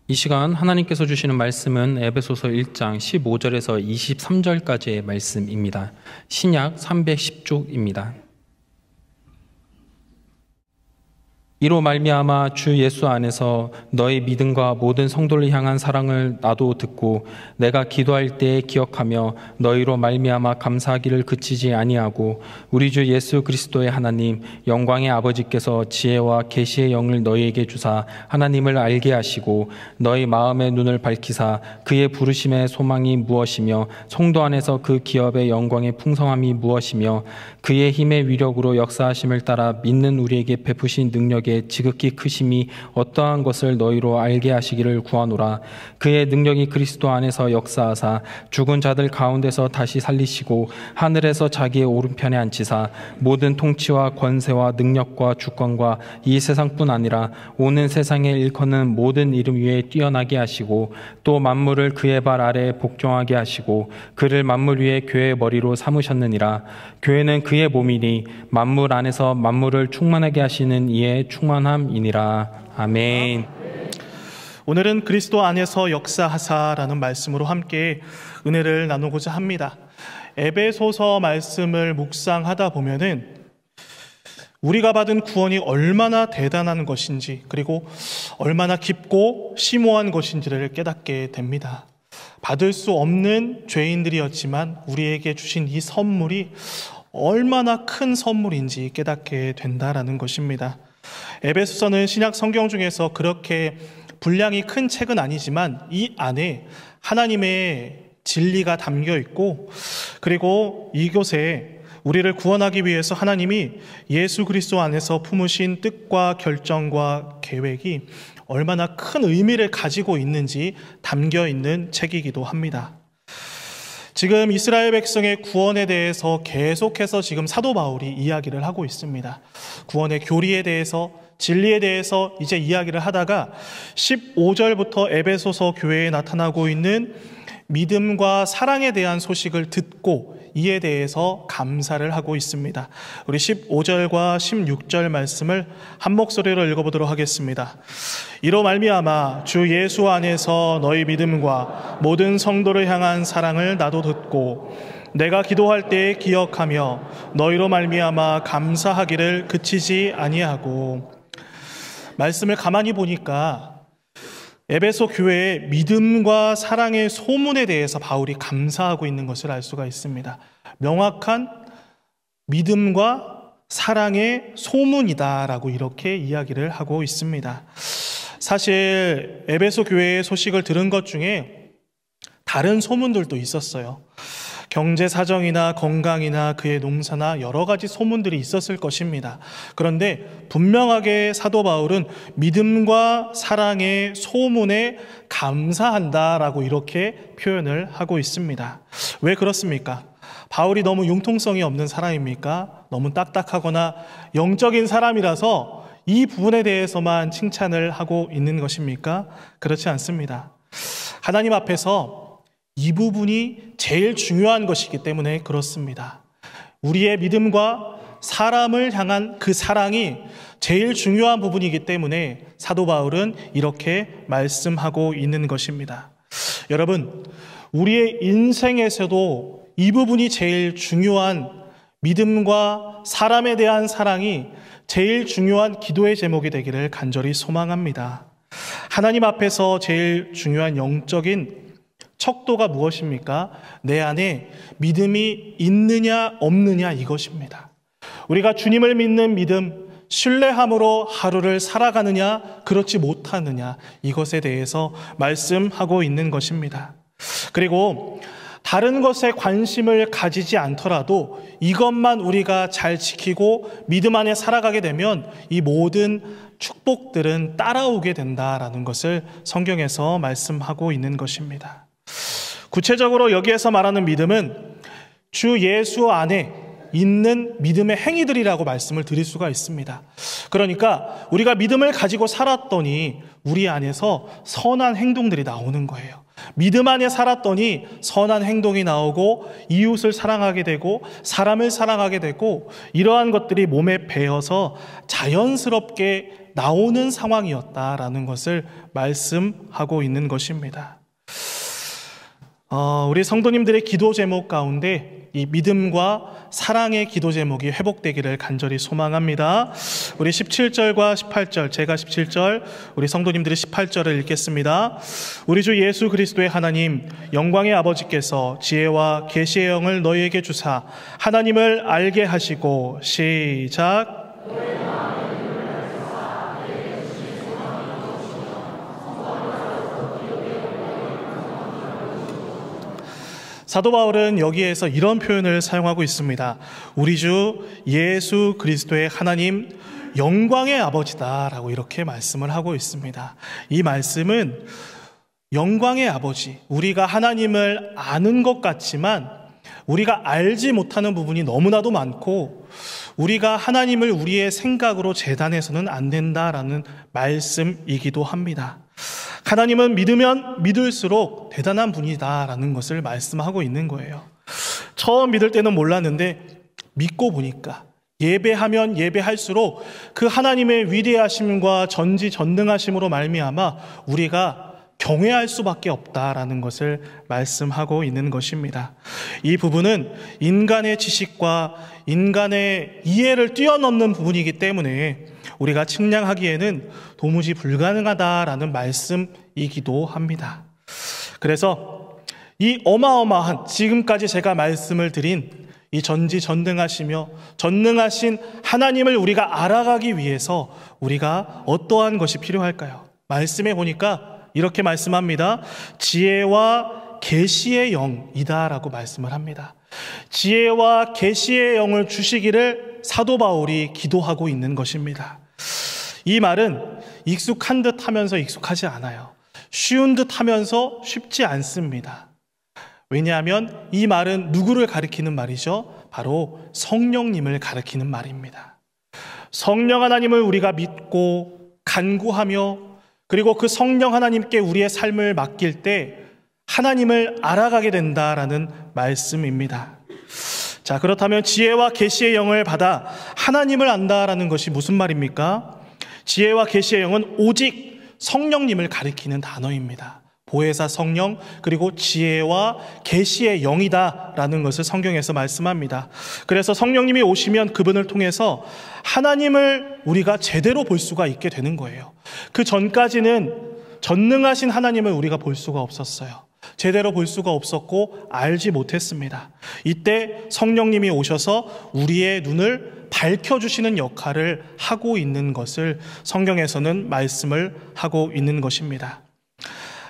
이 시간 하나님께서 주시는 말씀은 에베소서 1장 15절에서 23절까지의 말씀입니다. 신약 310쪽입니다. 이로 말미암아 주 예수 안에서 너의 믿음과 모든 성도를 향한 사랑을 나도 듣고 내가 기도할 때에 기억하며 너희로 말미암아 감사하기를 그치지 아니하고 우리 주 예수 그리스도의 하나님 영광의 아버지께서 지혜와 계시의 영을 너희에게 주사 하나님을 알게 하시고 너희 마음의 눈을 밝히사 그의 부르심의 소망이 무엇이며 성도 안에서 그 기업의 영광의 풍성함이 무엇이며 그의 힘의 위력으로 역사하심을 따라 믿는 우리에게 베푸신 능력의 지극히 크심이 어떠한 것을 너희로 알게 하시기를 구하노라. 그의 능력이 그리스도 안에서 역사하사 죽은 자들 가운데서 다시 살리시고 하늘에서 자기의 오른편에 앉히사 모든 통치와 권세와 능력과 주권과 이 세상뿐 아니라 오는 세상에 일컫는 모든 이름 위에 뛰어나게 하시고 또 만물을 그의 발 아래에 복종하게 하시고 그를 만물 위에 교회의 머리로 삼으셨느니라. 교회는 그의 몸이니 만물 안에서 만물을 충만하게 하시는 이의 충만함이니라. 아멘. 오늘은 그리스도 안에서 역사하사라는 말씀으로 함께 은혜를 나누고자 합니다. 에베소서 말씀을 묵상하다 보면은 우리가 받은 구원이 얼마나 대단한 것인지 그리고 얼마나 깊고 심오한 것인지를 깨닫게 됩니다. 받을 수 없는 죄인들이었지만 우리에게 주신 이 선물이 얼마나 큰 선물인지 깨닫게 된다라는 것입니다. 에베소서는 신약 성경 중에서 그렇게 분량이 큰 책은 아니지만 이 안에 하나님의 진리가 담겨 있고 그리고 이곳에 우리를 구원하기 위해서 하나님이 예수 그리스도 안에서 품으신 뜻과 결정과 계획이 얼마나 큰 의미를 가지고 있는지 담겨 있는 책이기도 합니다. 지금 이스라엘 백성의 구원에 대해서 계속해서 지금 사도 바울이 이야기를 하고 있습니다. 구원의 교리에 대해서, 진리에 대해서 이제 이야기를 하다가 15절부터 에베소서 교회에 나타나고 있는 믿음과 사랑에 대한 소식을 듣고 이에 대해서 감사를 하고 있습니다. 우리 15절과 16절 말씀을 한 목소리로 읽어보도록 하겠습니다. 이로 말미암아 주 예수 안에서 너희 믿음과 모든 성도를 향한 사랑을 나도 듣고 내가 기도할 때에 기억하며 너희로 말미암아 감사하기를 그치지 아니하고. 말씀을 가만히 보니까 에베소 교회의 믿음과 사랑의 소문에 대해서 바울이 감사하고 있는 것을 알 수가 있습니다. 명확한 믿음과 사랑의 소문이다라고 이렇게 이야기를 하고 있습니다. 사실 에베소 교회의 소식을 들은 것 중에 다른 소문들도 있었어요. 경제 사정이나 건강이나 그의 농사나 여러 가지 소문들이 있었을 것입니다. 그런데 분명하게 사도 바울은 믿음과 사랑의 소문에 감사한다라고 이렇게 표현을 하고 있습니다. 왜 그렇습니까? 바울이 너무 융통성이 없는 사람입니까? 너무 딱딱하거나 영적인 사람이라서 이 부분에 대해서만 칭찬을 하고 있는 것입니까? 그렇지 않습니다. 하나님 앞에서 이 부분이 제일 중요한 것이기 때문에 그렇습니다. 우리의 믿음과 사람을 향한 그 사랑이 제일 중요한 부분이기 때문에 사도 바울은 이렇게 말씀하고 있는 것입니다. 여러분, 우리의 인생에서도 이 부분이 제일 중요한 믿음과 사람에 대한 사랑이 제일 중요한 기도의 제목이 되기를 간절히 소망합니다. 하나님 앞에서 제일 중요한 영적인 척도가 무엇입니까? 내 안에 믿음이 있느냐 없느냐 이것입니다. 우리가 주님을 믿는 믿음, 신뢰함으로 하루를 살아가느냐 그렇지 못하느냐 이것에 대해서 말씀하고 있는 것입니다. 그리고 다른 것에 관심을 가지지 않더라도 이것만 우리가 잘 지키고 믿음 안에 살아가게 되면 이 모든 축복들은 따라오게 된다라는 것을 성경에서 말씀하고 있는 것입니다. 구체적으로 여기에서 말하는 믿음은 주 예수 안에 있는 믿음의 행위들이라고 말씀을 드릴 수가 있습니다. 그러니까 우리가 믿음을 가지고 살았더니 우리 안에서 선한 행동들이 나오는 거예요. 믿음 안에 살았더니 선한 행동이 나오고 이웃을 사랑하게 되고 사람을 사랑하게 되고 이러한 것들이 몸에 배어서 자연스럽게 나오는 상황이었다라는 것을 말씀하고 있는 것입니다. 우리 성도님들의 기도 제목 가운데 이 믿음과 사랑의 기도 제목이 회복되기를 간절히 소망합니다. 우리 17절과 18절, 제가 17절, 우리 성도님들이 18절을 읽겠습니다. 우리 주 예수 그리스도의 하나님, 영광의 아버지께서 지혜와 계시의 영을 너희에게 주사 하나님을 알게 하시고, 시작. 사도 바울은 여기에서 이런 표현을 사용하고 있습니다. 우리 주 예수 그리스도의 하나님, 영광의 아버지다라고 이렇게 말씀을 하고 있습니다. 이 말씀은 영광의 아버지, 우리가 하나님을 아는 것 같지만 우리가 알지 못하는 부분이 너무나도 많고 우리가 하나님을 우리의 생각으로 재단해서는 안 된다라는 말씀이기도 합니다. 하나님은 믿으면 믿을수록 대단한 분이다라는 것을 말씀하고 있는 거예요. 처음 믿을 때는 몰랐는데 믿고 보니까 예배하면 예배할수록 그 하나님의 위대하심과 전지전능하심으로 말미암아 우리가 경외할 수밖에 없다라는 것을 말씀하고 있는 것입니다. 이 부분은 인간의 지식과 인간의 이해를 뛰어넘는 부분이기 때문에 우리가 측량하기에는 도무지 불가능하다라는 말씀이기도 합니다. 그래서 이 어마어마한 지금까지 제가 말씀을 드린 이 전지전능하시며 전능하신 하나님을 우리가 알아가기 위해서 우리가 어떠한 것이 필요할까요? 말씀해 보니까 이렇게 말씀합니다. 지혜와 계시의 영이다라고 말씀을 합니다. 지혜와 계시의 영을 주시기를 사도 바울이 기도하고 있는 것입니다. 이 말은 익숙한 듯 하면서 익숙하지 않아요. 쉬운 듯 하면서 쉽지 않습니다. 왜냐하면 이 말은 누구를 가리키는 말이죠? 바로 성령님을 가리키는 말입니다. 성령 하나님을 우리가 믿고 간구하며 그리고 그 성령 하나님께 우리의 삶을 맡길 때 하나님을 알아가게 된다라는 말씀입니다. 자, 그렇다면 지혜와 계시의 영을 받아 하나님을 안다라는 것이 무슨 말입니까? 지혜와 계시의 영은 오직 성령님을 가리키는 단어입니다. 보혜사 성령 그리고 지혜와 계시의 영이다라는 것을 성경에서 말씀합니다. 그래서 성령님이 오시면 그분을 통해서 하나님을 우리가 제대로 볼 수가 있게 되는 거예요. 그 전까지는 전능하신 하나님을 우리가 볼 수가 없었어요. 제대로 볼 수가 없었고 알지 못했습니다. 이때 성령님이 오셔서 우리의 눈을 밝혀주시는 역할을 하고 있는 것을 성경에서는 말씀을 하고 있는 것입니다.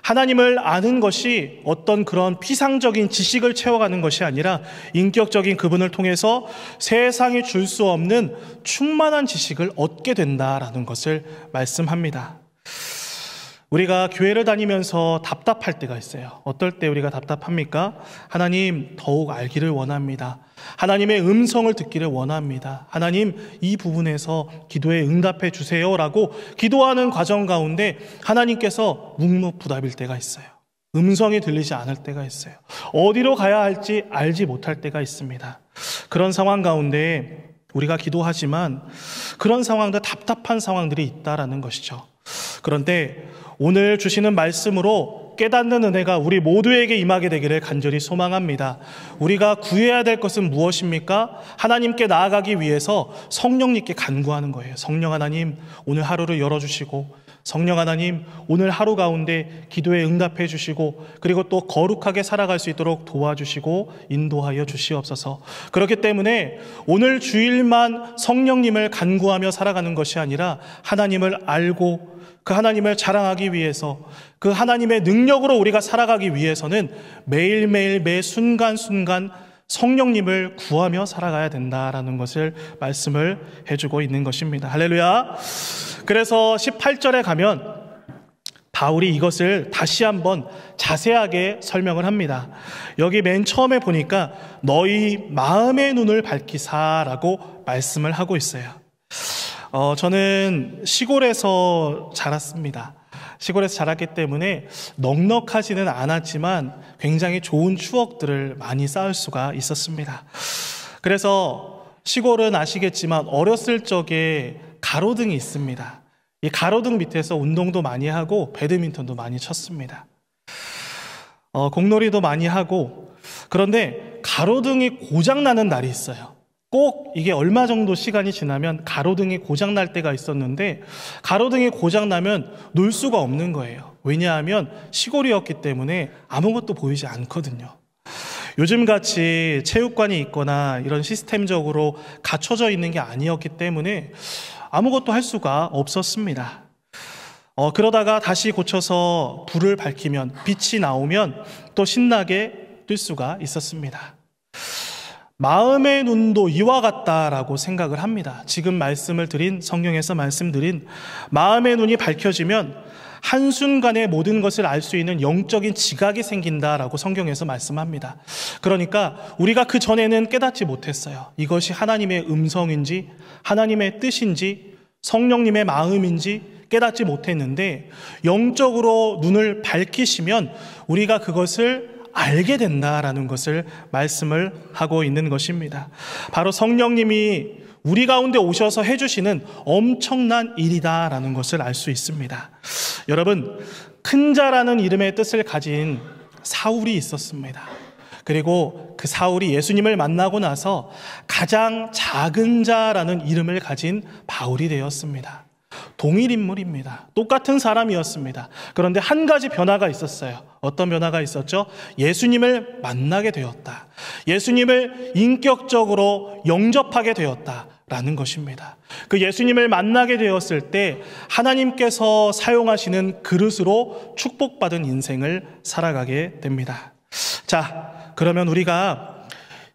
하나님을 아는 것이 어떤 그런 피상적인 지식을 채워가는 것이 아니라 인격적인 그분을 통해서 세상이 줄 수 없는 충만한 지식을 얻게 된다라는 것을 말씀합니다. 우리가 교회를 다니면서 답답할 때가 있어요. 어떨 때 우리가 답답합니까? 하나님 더욱 알기를 원합니다. 하나님의 음성을 듣기를 원합니다. 하나님 이 부분에서 기도에 응답해 주세요라고 기도하는 과정 가운데 하나님께서 묵묵부답일 때가 있어요. 음성이 들리지 않을 때가 있어요. 어디로 가야 할지 알지 못할 때가 있습니다. 그런 상황 가운데 우리가 기도하지만 그런 상황들, 답답한 상황들이 있다라는 것이죠. 그런데 오늘 주시는 말씀으로 깨닫는 은혜가 우리 모두에게 임하게 되기를 간절히 소망합니다. 우리가 구해야 될 것은 무엇입니까? 하나님께 나아가기 위해서 성령님께 간구하는 거예요. 성령 하나님, 오늘 하루를 열어주시고 성령 하나님, 오늘 하루 가운데 기도에 응답해 주시고 그리고 또 거룩하게 살아갈 수 있도록 도와주시고 인도하여 주시옵소서. 그렇기 때문에 오늘 주일만 성령님을 간구하며 살아가는 것이 아니라 하나님을 알고 그 하나님을 자랑하기 위해서 그 하나님의 능력으로 우리가 살아가기 위해서는 매일매일 매 순간순간 성령님을 구하며 살아가야 된다라는 것을 말씀을 해주고 있는 것입니다. 할렐루야. 그래서 18절에 가면 바울이 이것을 다시 한번 자세하게 설명을 합니다. 여기 맨 처음에 보니까 너희 마음의 눈을 밝히사라고 말씀을 하고 있어요. 저는 시골에서 자랐습니다. 시골에서 자랐기 때문에 넉넉하지는 않았지만 굉장히 좋은 추억들을 많이 쌓을 수가 있었습니다. 그래서 시골은 아시겠지만 어렸을 적에 가로등이 있습니다. 이 가로등 밑에서 운동도 많이 하고 배드민턴도 많이 쳤습니다. 공놀이도 많이 하고, 그런데 가로등이 고장나는 날이 있어요. 꼭 이게 얼마 정도 시간이 지나면 가로등이 고장날 때가 있었는데, 가로등이 고장나면 놀 수가 없는 거예요. 왜냐하면 시골이었기 때문에 아무것도 보이지 않거든요. 요즘같이 체육관이 있거나 이런 시스템적으로 갖춰져 있는 게 아니었기 때문에 아무것도 할 수가 없었습니다. 그러다가 다시 고쳐서 불을 밝히면, 빛이 나오면 또 신나게 뛸 수가 있었습니다. 마음의 눈도 이와 같다라고 생각을 합니다. 지금 말씀을 드린, 성경에서 말씀드린 마음의 눈이 밝혀지면 한순간에 모든 것을 알 수 있는 영적인 지각이 생긴다라고 성경에서 말씀합니다. 그러니까 우리가 그 전에는 깨닫지 못했어요. 이것이 하나님의 음성인지, 하나님의 뜻인지, 성령님의 마음인지 깨닫지 못했는데, 영적으로 눈을 밝히시면 우리가 그것을 알게 된다라는 것을 말씀을 하고 있는 것입니다. 바로 성령님이 우리 가운데 오셔서 해주시는 엄청난 일이다라는 것을 알 수 있습니다. 여러분, 큰 자라는 이름의 뜻을 가진 사울이 있었습니다. 그리고 그 사울이 예수님을 만나고 나서 가장 작은 자라는 이름을 가진 바울이 되었습니다. 동일 인물입니다. 똑같은 사람이었습니다. 그런데 한 가지 변화가 있었어요. 어떤 변화가 있었죠? 예수님을 만나게 되었다. 예수님을 인격적으로 영접하게 되었다라는 것입니다. 그 예수님을 만나게 되었을 때 하나님께서 사용하시는 그릇으로 축복받은 인생을 살아가게 됩니다. 자, 그러면 우리가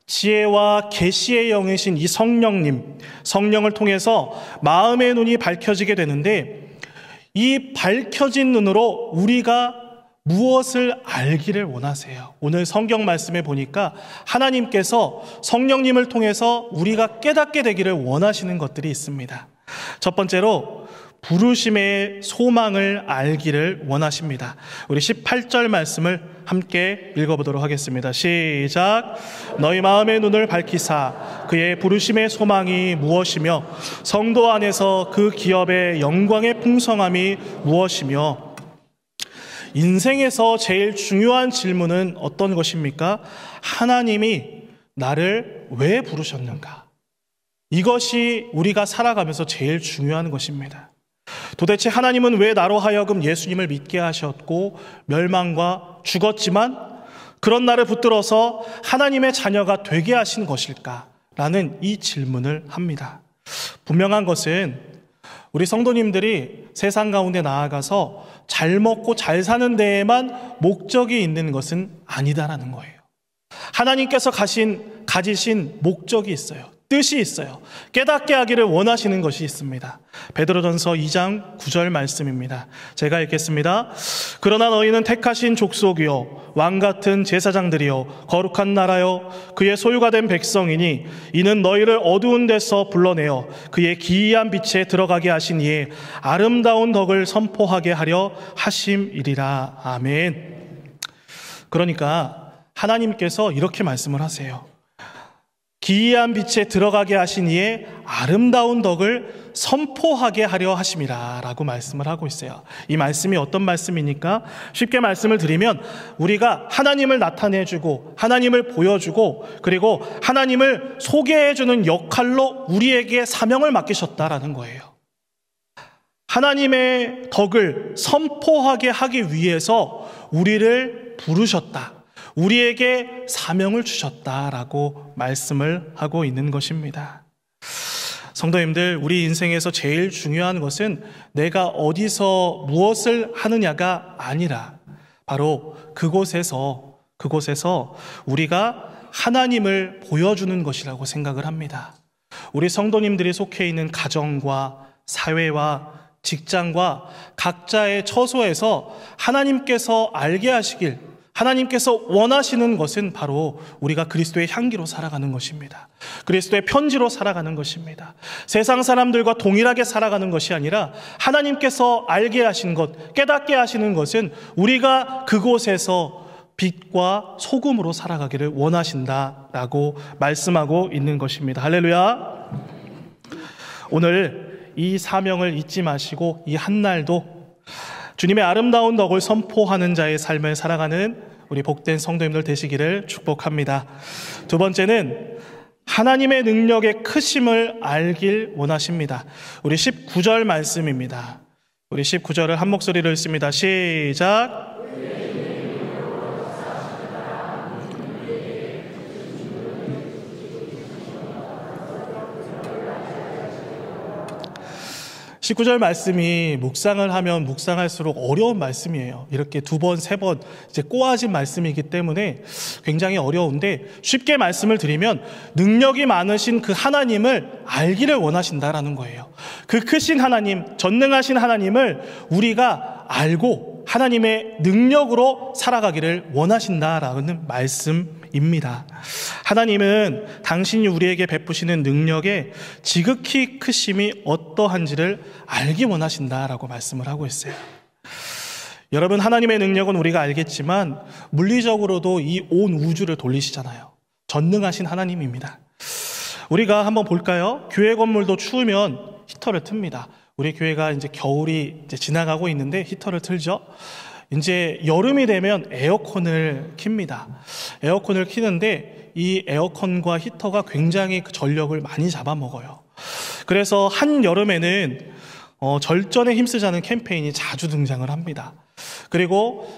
지혜와 계시의 영이신 이 성령님, 성령을 통해서 마음의 눈이 밝혀지게 되는데, 이 밝혀진 눈으로 우리가 무엇을 알기를 원하세요? 오늘 성경 말씀에 보니까 하나님께서 성령님을 통해서 우리가 깨닫게 되기를 원하시는 것들이 있습니다. 첫 번째로 부르심의 소망을 알기를 원하십니다. 우리 18절 말씀을 함께 읽어보도록 하겠습니다. 시작. 너희 마음의 눈을 밝히사 그의 부르심의 소망이 무엇이며 성도 안에서 그 기업의 영광의 풍성함이 무엇이며. 인생에서 제일 중요한 질문은 어떤 것입니까? 하나님이 나를 왜 부르셨는가? 이것이 우리가 살아가면서 제일 중요한 것입니다. 도대체 하나님은 왜 나로 하여금 예수님을 믿게 하셨고 멸망과 죽었지만 그런 나를 붙들어서 하나님의 자녀가 되게 하신 것일까라는 이 질문을 합니다. 분명한 것은 우리 성도님들이 세상 가운데 나아가서 잘 먹고 잘 사는 데에만 목적이 있는 것은 아니다라는 거예요. 하나님께서 가지신 목적이 있어요. 뜻이 있어요. 깨닫게 하기를 원하시는 것이 있습니다. 베드로전서 2장 9절 말씀입니다. 제가 읽겠습니다. 그러나 너희는 택하신 족속이요 왕 같은 제사장들이요 거룩한 나라요 그의 소유가 된 백성이니 이는 너희를 어두운 데서 불러내어 그의 기이한 빛에 들어가게 하신 이의 아름다운 덕을 선포하게 하려 하심이리라. 아멘. 그러니까 하나님께서 이렇게 말씀을 하세요. 기이한 빛에 들어가게 하신 이의 아름다운 덕을 선포하게 하려 하심이라 라고 말씀을 하고 있어요. 이 말씀이 어떤 말씀이니까 쉽게 말씀을 드리면 우리가 하나님을 나타내주고 하나님을 보여주고 그리고 하나님을 소개해주는 역할로 우리에게 사명을 맡기셨다라는 거예요. 하나님의 덕을 선포하게 하기 위해서 우리를 부르셨다. 우리에게 사명을 주셨다라고 말씀을 하고 있는 것입니다. 성도님들, 우리 인생에서 제일 중요한 것은 내가 어디서 무엇을 하느냐가 아니라 바로 그곳에서 우리가 하나님을 보여주는 것이라고 생각을 합니다. 우리 성도님들이 속해 있는 가정과 사회와 직장과 각자의 처소에서 하나님께서 알게 하시길, 하나님께서 원하시는 것은 바로 우리가 그리스도의 향기로 살아가는 것입니다. 그리스도의 편지로 살아가는 것입니다. 세상 사람들과 동일하게 살아가는 것이 아니라 하나님께서 알게 하신 것, 깨닫게 하시는 것은 우리가 그곳에서 빛과 소금으로 살아가기를 원하신다라고 말씀하고 있는 것입니다. 할렐루야. 오늘 이 사명을 잊지 마시고 이 한날도 주님의 아름다운 덕을 선포하는 자의 삶을 살아가는 우리 복된 성도님들 되시기를 축복합니다. 두 번째는 하나님의 능력의 크심을 알길 원하십니다. 우리 19절 말씀입니다. 우리 19절을 한 목소리로 읽습니다. 시작. 19절 말씀이 묵상을 하면 묵상할수록 어려운 말씀이에요. 이렇게 두 번, 세 번 이제 꼬아진 말씀이기 때문에 굉장히 어려운데, 쉽게 말씀을 드리면 능력이 많으신 그 하나님을 알기를 원하신다라는 거예요. 그 크신 하나님, 전능하신 하나님을 우리가 알고 하나님의 능력으로 살아가기를 원하신다라는 말씀입니다. 하나님은 당신이 우리에게 베푸시는 능력의 지극히 크심이 어떠한지를 알기 원하신다라고 말씀을 하고 있어요. 여러분, 하나님의 능력은 우리가 알겠지만 물리적으로도 이 온 우주를 돌리시잖아요. 전능하신 하나님입니다. 우리가 한번 볼까요? 교회 건물도 추우면 히터를 틉니다. 우리 교회가 이제 겨울이 이제 지나가고 있는데 히터를 틀죠. 이제 여름이 되면 에어컨을 킵니다. 에어컨을 키는데 이 에어컨과 히터가 굉장히 그 전력을 많이 잡아먹어요. 그래서 한 여름에는 절전에 힘쓰자는 캠페인이 자주 등장을 합니다. 그리고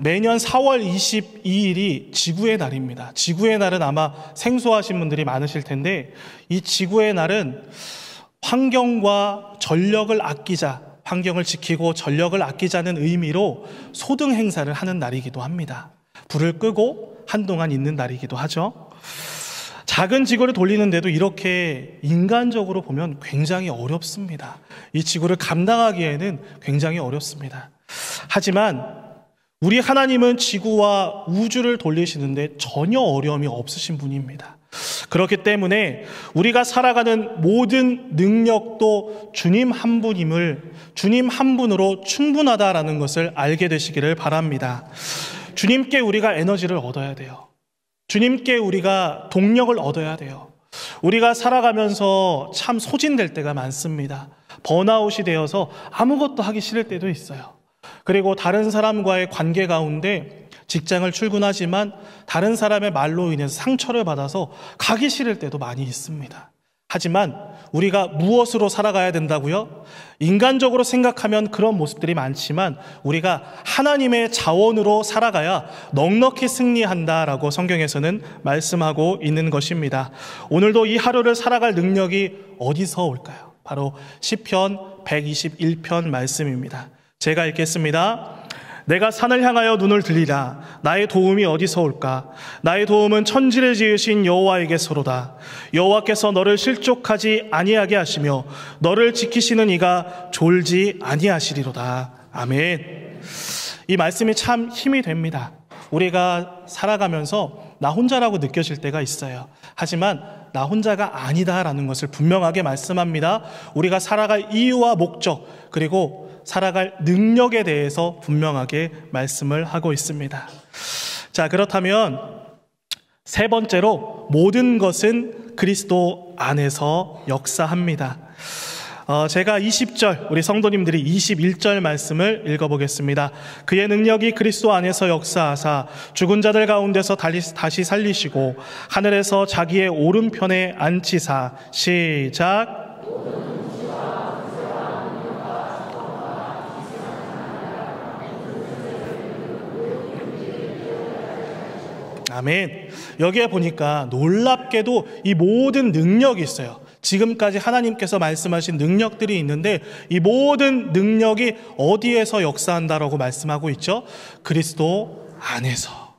매년 4월 22일이 지구의 날입니다. 지구의 날은 아마 생소하신 분들이 많으실 텐데, 이 지구의 날은 환경과 전력을 아끼자, 환경을 지키고 전력을 아끼자는 의미로 소등 행사를 하는 날이기도 합니다. 불을 끄고 한동안 있는 날이기도 하죠. 작은 지구를 돌리는데도 이렇게 인간적으로 보면 굉장히 어렵습니다. 이 지구를 감당하기에는 굉장히 어렵습니다. 하지만 우리 하나님은 지구와 우주를 돌리시는데 전혀 어려움이 없으신 분입니다. 그렇기 때문에 우리가 살아가는 모든 능력도 주님 한 분임을, 주님 한 분으로 충분하다라는 것을 알게 되시기를 바랍니다. 주님께 우리가 에너지를 얻어야 돼요. 주님께 우리가 동력을 얻어야 돼요. 우리가 살아가면서 참 소진될 때가 많습니다. 번아웃이 되어서 아무것도 하기 싫을 때도 있어요. 그리고 다른 사람과의 관계 가운데 직장을 출근하지만 다른 사람의 말로 인해서 상처를 받아서 가기 싫을 때도 많이 있습니다. 하지만 우리가 무엇으로 살아가야 된다고요? 인간적으로 생각하면 그런 모습들이 많지만 우리가 하나님의 자원으로 살아가야 넉넉히 승리한다라고 성경에서는 말씀하고 있는 것입니다. 오늘도 이 하루를 살아갈 능력이 어디서 올까요? 바로 시편 121편 말씀입니다. 제가 읽겠습니다. 내가 산을 향하여 눈을 들리라. 나의 도움이 어디서 올까? 나의 도움은 천지를 지으신 여호와에게서로다. 여호와께서 너를 실족하지 아니하게 하시며 너를 지키시는 이가 졸지 아니하시리로다. 아멘. 이 말씀이 참 힘이 됩니다. 우리가 살아가면서 나 혼자라고 느껴질 때가 있어요. 하지만 나 혼자가 아니다라는 것을 분명하게 말씀합니다. 우리가 살아갈 이유와 목적, 그리고 살아갈 능력에 대해서 분명하게 말씀을 하고 있습니다. 자, 그렇다면 세 번째로 모든 것은 그리스도 안에서 역사합니다. 제가 20절, 우리 성도님들이 21절 말씀을 읽어보겠습니다. 그의 능력이 그리스도 안에서 역사하사 죽은 자들 가운데서 다시 살리시고 하늘에서 자기의 오른편에 앉히사. 시작. 아멘. 여기에 보니까 놀랍게도 이 모든 능력이 있어요. 지금까지 하나님께서 말씀하신 능력들이 있는데 이 모든 능력이 어디에서 역사한다라고 말씀하고 있죠? 그리스도 안에서.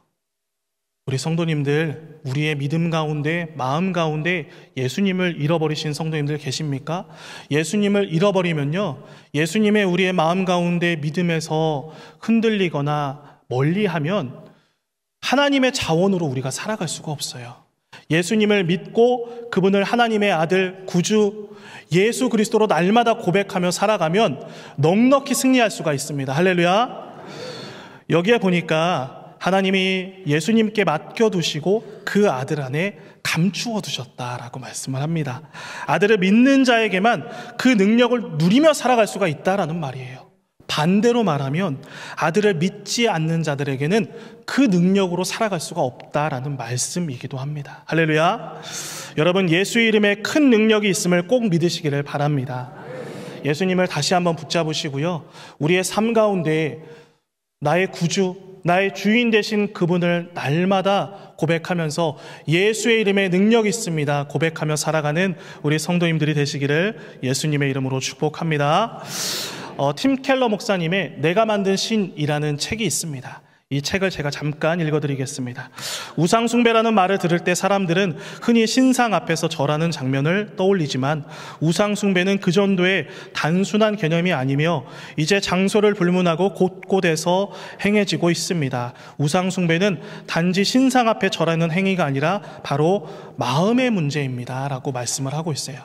우리 성도님들, 우리의 믿음 가운데, 마음 가운데 예수님을 잃어버리신 성도님들 계십니까? 예수님을 잃어버리면요, 예수님의 우리의 마음 가운데 믿음에서 흔들리거나 멀리하면 하나님의 자원으로 우리가 살아갈 수가 없어요. 예수님을 믿고 그분을 하나님의 아들, 구주, 예수 그리스도로 날마다 고백하며 살아가면 넉넉히 승리할 수가 있습니다. 할렐루야. 여기에 보니까 하나님이 예수님께 맡겨두시고 그 아들 안에 감추어 두셨다라고 말씀을 합니다. 아들을 믿는 자에게만 그 능력을 누리며 살아갈 수가 있다라는 말이에요. 반대로 말하면 아들을 믿지 않는 자들에게는 그 능력으로 살아갈 수가 없다라는 말씀이기도 합니다. 할렐루야. 여러분, 예수의 이름에 큰 능력이 있음을 꼭 믿으시기를 바랍니다. 예수님을 다시 한번 붙잡으시고요, 우리의 삶 가운데 나의 구주, 나의 주인 되신 그분을 날마다 고백하면서 예수의 이름에 능력이 있습니다 고백하며 살아가는 우리 성도님들이 되시기를 예수님의 이름으로 축복합니다. 팀 켈러 목사님의 내가 만든 신이라는 책이 있습니다. 이 책을 제가 잠깐 읽어드리겠습니다. 우상숭배라는 말을 들을 때 사람들은 흔히 신상 앞에서 절하는 장면을 떠올리지만 우상숭배는 그 정도의 단순한 개념이 아니며 이제 장소를 불문하고 곳곳에서 행해지고 있습니다. 우상숭배는 단지 신상 앞에 절하는 행위가 아니라 바로 마음의 문제입니다 라고 말씀을 하고 있어요.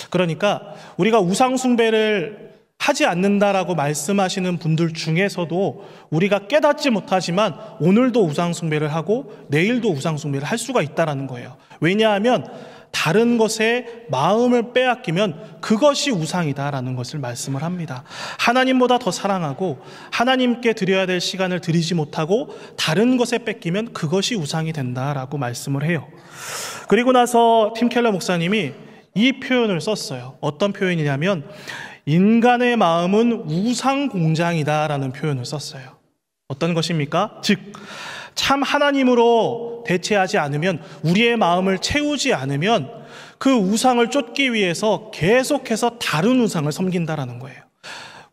그러니까 우리가 우상숭배를 하지 않는다라고 말씀하시는 분들 중에서도 우리가 깨닫지 못하지만 오늘도 우상숭배를 하고 내일도 우상숭배를 할 수가 있다는 거예요. 왜냐하면 다른 것에 마음을 빼앗기면 그것이 우상이다라는 것을 말씀을 합니다. 하나님보다 더 사랑하고 하나님께 드려야 될 시간을 드리지 못하고 다른 것에 뺏기면 그것이 우상이 된다라고 말씀을 해요. 그리고 나서 팀 켈러 목사님이 이 표현을 썼어요. 어떤 표현이냐면 인간의 마음은 우상 공장이다라는 표현을 썼어요. 어떤 것입니까? 즉, 참 하나님으로 대체하지 않으면, 우리의 마음을 채우지 않으면 그 우상을 쫓기 위해서 계속해서 다른 우상을 섬긴다라는 거예요.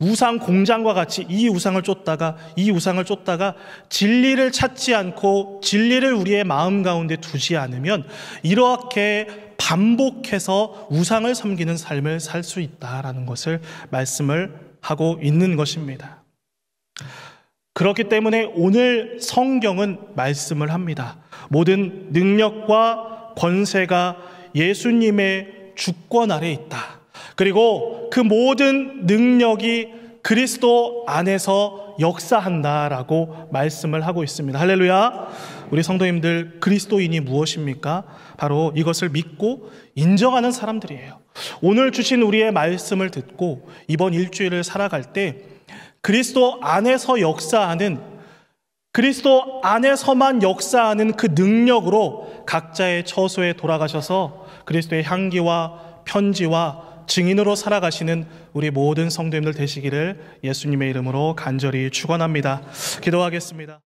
우상 공장과 같이 이 우상을 쫓다가 이 우상을 쫓다가 진리를 찾지 않고 진리를 우리의 마음 가운데 두지 않으면 이렇게 반복해서 우상을 섬기는 삶을 살 수 있다라는 것을 말씀을 하고 있는 것입니다. 그렇기 때문에 오늘 성경은 말씀을 합니다. 모든 능력과 권세가 예수님의 주권 아래에 있다. 그리고 그 모든 능력이 그리스도 안에서 역사한다라고 말씀을 하고 있습니다. 할렐루야. 우리 성도님들, 그리스도인이 무엇입니까? 바로 이것을 믿고 인정하는 사람들이에요. 오늘 주신 우리의 말씀을 듣고 이번 일주일을 살아갈 때 그리스도 안에서 역사하는, 그리스도 안에서만 역사하는 그 능력으로 각자의 처소에 돌아가셔서 그리스도의 향기와 편지와 증인으로 살아가시는 우리 모든 성도님들 되시기를 예수님의 이름으로 간절히 축원합니다. 기도하겠습니다.